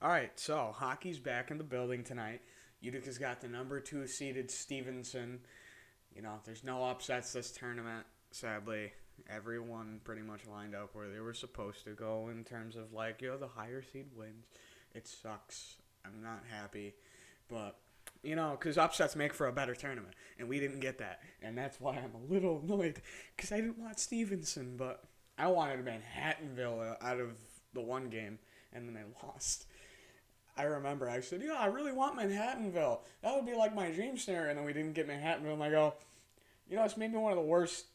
All right, so hockey's back in the building tonight. Utica's got the number two seeded Stevenson. There's no upsets this tournament. Sadly, everyone pretty much lined up where they were supposed to go in terms of the higher seed wins. It sucks. I'm not happy, but because upsets make for a better tournament, and we didn't get that, and that's why I'm a little annoyed because I didn't want Stevenson, but I wanted Manhattanville out of the one game, and then I lost. I remember I said, I really want Manhattanville. That would be like my dream scenario. And then we didn't get Manhattanville. And I go, it's maybe one of the worst,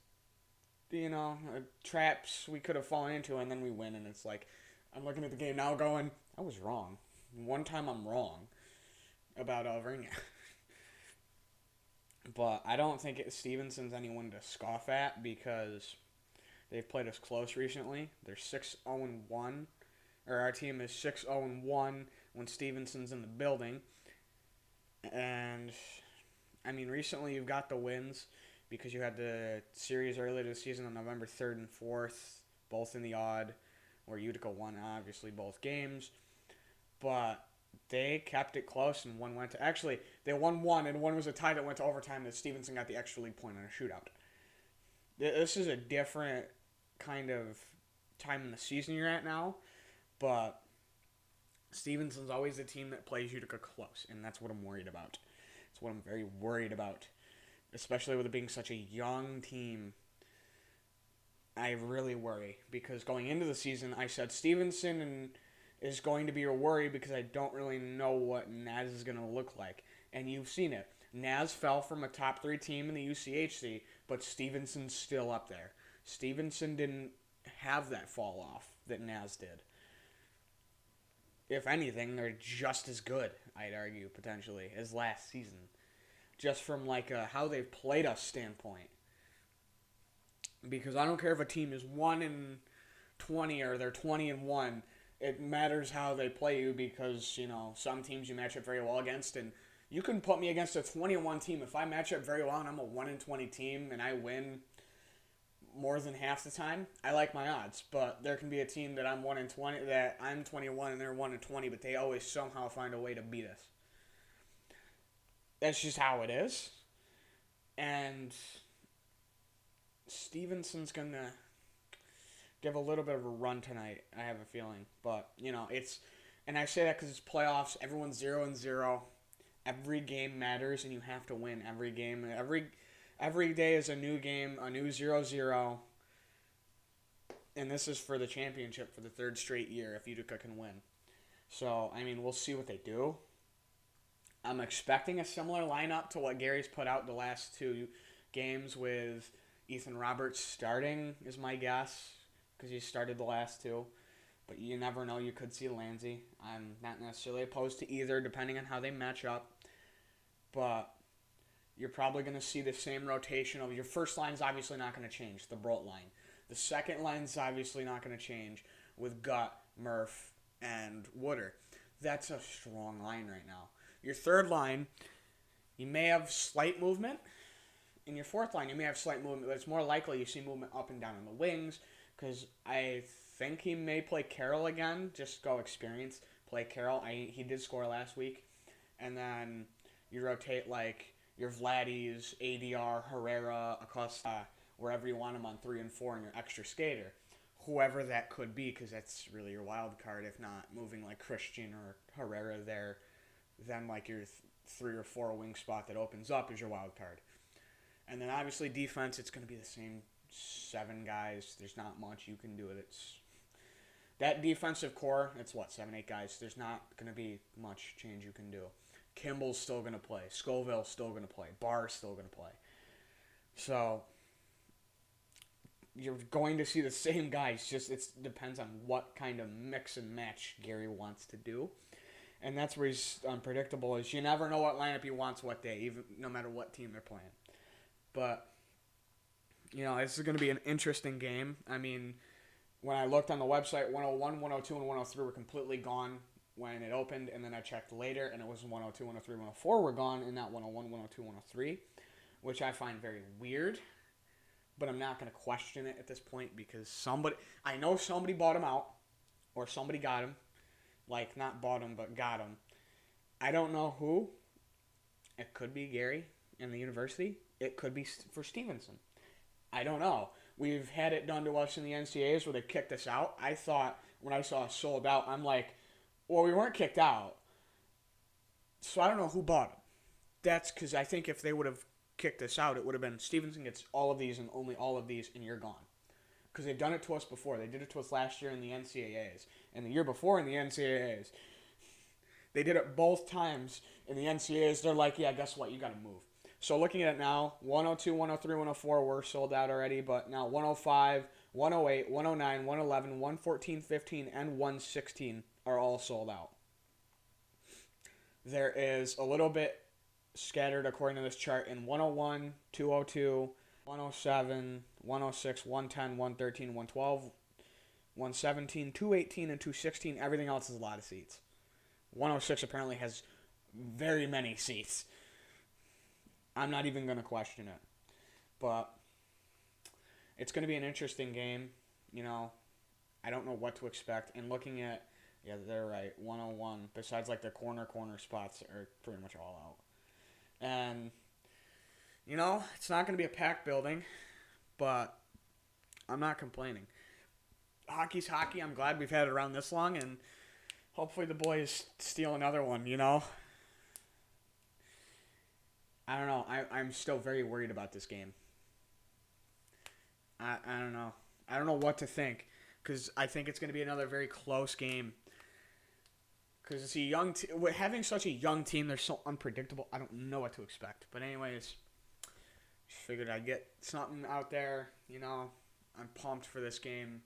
traps we could have fallen into. And then we win. And it's like, I'm looking at the game now going, I was wrong. One time I'm wrong about Alvernia. But I don't think Stevenson's anyone to scoff at because they've played us close recently. They're 6-0-1. Or our team is 6-0-1 when Stevenson's in the building. And, recently you've got the wins because you had the series earlier this season on November 3rd and 4th, both in the odd, where Utica won, obviously, both games. But they kept it close, and one went to... Actually, they won one, and one was a tie that went to overtime that Stevenson got the extra league point on a shootout. This is a different kind of time in the season you're at now, but Stevenson's always the team that plays Utica close, and that's what I'm worried about. That's what I'm very worried about, especially with it being such a young team. I really worry because going into the season, I said Stevenson is going to be a worry because I don't really know what Naz is going to look like, and you've seen it. Naz fell from a top 3 team in the UCHC, but Stevenson's still up there. Stevenson didn't have that fall off that Naz did. If anything, they're just as good, I'd argue, potentially, as last season. Just from, how they've played us standpoint. Because I don't care if a team is 1-20 or they're 20-1. It matters how they play you because, some teams you match up very well against. And you can put me against a 20-1 team. If I match up very well and I'm a 1-20 team and I win more than half the time, I like my odds. But there can be a team that I'm 1-20, that I'm 21 and they're 1-20, but they always somehow find a way to beat us. That's just how it is. And Stevenson's gonna give a little bit of a run tonight, I have a feeling. But, it's, and I say that because it's playoffs, everyone's 0-0. Every game matters and you have to win every game. Every day is a new game, a new 0-0. And this is for the championship for the 3rd straight year if Utica can win. So, we'll see what they do. I'm expecting a similar lineup to what Gary's put out the last 2 games with Ethan Roberts starting, is my guess, because he started the last 2. But you never know. You could see Lanzi. I'm not necessarily opposed to either, depending on how they match up. But you're probably going to see the same rotation of your first line's obviously not going to change, the Brolt line. The second line's obviously not going to change with Gutt, Murph, and Wooder. That's a strong line right now. Your third line, you may have slight movement. In your fourth line, you may have slight movement, but it's more likely you see movement up and down in the wings because I think he may play Carroll again. Just go experience. Play Carroll. He did score last week. And then you rotate your Vladdies, ADR, Herrera, Acosta, wherever you want them on 3 and 4 and your extra skater. Whoever that could be, because that's really your wild card. If not, moving Christian or Herrera there, then your 3 or 4 wing spot that opens up is your wild card. And then obviously defense, it's going to be the same 7 guys. There's not much you can do. It's that defensive core, it's 7, 8 guys. There's not going to be much change you can do. Kimball's still going to play. Scoville's still going to play. Barr's still going to play. So you're going to see the same guys. Just it depends on what kind of mix and match Gary wants to do. And that's where he's unpredictable. Is you never know what lineup he wants what day, even no matter what team they're playing. But this is going to be an interesting game. When I looked on the website, 101, 102, and 103 were completely gone when it opened, and then I checked later, and it was 102, 103, 104 were gone, and not 101, 102, 103, which I find very weird. But I'm not going to question it at this point because I know somebody bought him out, or somebody got him, Like, not bought him, but got him. I don't know who. It could be Gary in the university. It could be for Stevenson. I don't know. We've had it done to us in the NCAAs where they kicked us out. I thought when I saw sold out, I'm like, well, we weren't kicked out. So I don't know who bought them. That's because I think if they would have kicked us out, it would have been Stevenson gets all of these and only all of these, and you're gone. Because they've done it to us before. They did it to us last year in the NCAAs. And the year before in the NCAAs. They did it both times in the NCAAs. They're like, yeah, guess what? You got to move. So looking at it now, 102, 103, 104 were sold out already. But now 105, 108, 109, 111, 114, 15, and 116 are all sold out. There is a little bit scattered according to this chart in 101, 202, 107, 106, 110, 113, 112, 117, 218, and 216. Everything else is a lot of seats. 106 apparently has very many seats. I'm not even going to question it. But it's going to be an interesting game. You know, I don't know what to expect. And looking at, yeah, they're right, 101, besides like the corner spots are pretty much all out. And, you know, it's not going to be a packed building, but I'm not complaining. Hockey's hockey. I'm glad we've had it around this long, and hopefully the boys steal another one, you know? I don't know. I'm still very worried about this game. I don't know. I don't know what to think, because I think it's going to be another very close game. Because it's a young having such a young team, they're so unpredictable. I don't know what to expect. But anyways, just figured I'd get something out there. You know, I'm pumped for this game.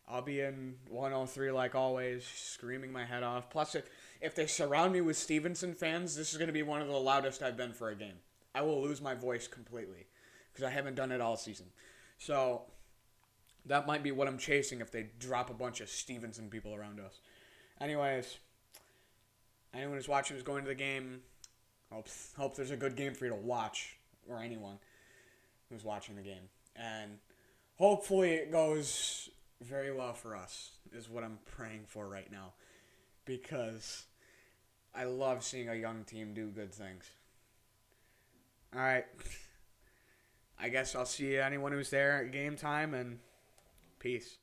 I'll be in 103 like always, screaming my head off. Plus, if they surround me with Stevenson fans, this is going to be one of the loudest I've been for a game. I will lose my voice completely because I haven't done it all season. So that might be what I'm chasing if they drop a bunch of Stevenson people around us. Anyways, anyone who's watching who's going to the game, hope there's a good game for you to watch, or anyone who's watching the game. And hopefully it goes very well for us, is what I'm praying for right now. Because I love seeing a young team do good things. Alright. I guess I'll see anyone who's there at game time, and peace.